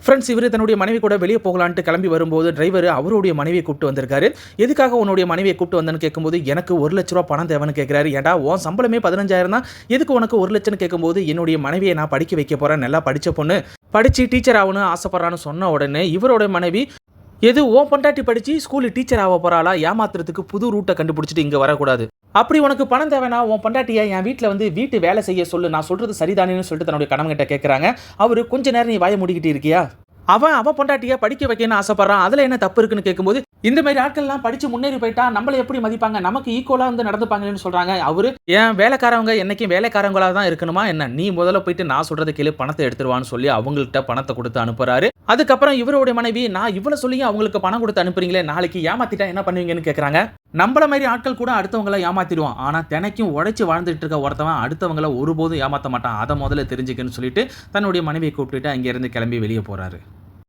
Friends இவர் தன்னுடைய மனைவி கூட வெளியே போகலான்ட்டு கிளம்பி வரும்போது டிரைவர் அவருடைய மனைவியை கூப்பிட்டு வந்திருக்காரு. எதுக்காக உன்னுடைய மனைவியை கூப்பிட்டு வந்தேன்னு கேட்கும்போது எனக்கு 1,00,000 ரூபா பணம் தேவைன்னு கேட்குறாரு. ஏன்டா உன் சம்பளமே 15,000 தான், எதுக்கு உனக்கு 1,00,000 கேட்கும்போது என்னுடைய மனைவியை நான் படிக்க வைக்க போறேன், நல்லா படிச்ச பொண்ணு, படிச்சு டீச்சர் ஆகணும்னு ஆசைப்படுறான்னு சொன்ன உடனே இவரோட மனைவி எது உன் பொண்டாட்டி படிச்சு ஸ்கூல் டீச்சர் ஆக போறாளா, ஏமாத்துறதுக்கு புது ரூட்டை கண்டுபிடிச்சிட்டு இங்க வரக்கூடாது, அப்படி உனக்கு பணம் தேவைனா உன் பொண்டாட்டியை என் வீட்டில் வந்து வீட்டு வேலை செய்ய சொல்லு, நான் சொல்றது சரிதானேன்னு சொல்லிட்டு தன்னுடைய கணவன்கிட்ட கேட்குறாங்க. அவரு கொஞ்ச நேரம் நீ வாய மூடிக்கிட்டு இருக்கியா, அவன் பொண்டாட்டியை படிக்க வைக்கணும்னு ஆசைப்படுறான், அதில் என்ன தப்பு இருக்குன்னு கேட்கும்போது இந்த மாதிரி ஆட்கள்லாம் படிச்சு முன்னேறி போயிட்டா நம்மளை எப்படி மதிப்பாங்க, நமக்கு ஈக்குவலாக வந்து நடந்துப்பாங்கன்னு சொல்றாங்க. அவரு ஏன் வேலைக்காரவங்க என்னைக்கும் வேலைக்காரங்களாக தான் இருக்கணுமா என்ன, நீ முதல்ல போயிட்டு நான் சொல்றதை கேளு, பணத்தை எடுத்துருவான்னு சொல்லி அவங்கள்ட்ட பணத்தை கொடுத்து அனுப்புறாரு. அதுக்கப்புறம் இவருடைய மனைவி நான் இவ்வளவு சொல்லி அவங்களுக்கு பணம் கொடுத்து அனுப்புறீங்களே, நாளைக்கு ஏமாத்திட்டா என்ன பண்ணுவீங்கன்னு கேட்குறாங்க. நம்மள மாதிரி ஆட்கள் கூட அடுத்தவங்களை ஏமாத்திடுவான், ஆனா தினைக்கும் உழைச்சு வாழ்ந்துட்டு இருக்க ஒருத்தவன் அடுத்தவங்களை ஒருபோதும் ஏமாத்த மாட்டான், அதை முதல்ல தெரிஞ்சுக்கன்னு சொல்லிட்டு தன்னுடைய மனைவியை கூப்பிட்டுட்டு அங்கிருந்து கிளம்பி வெளியே போறாரு.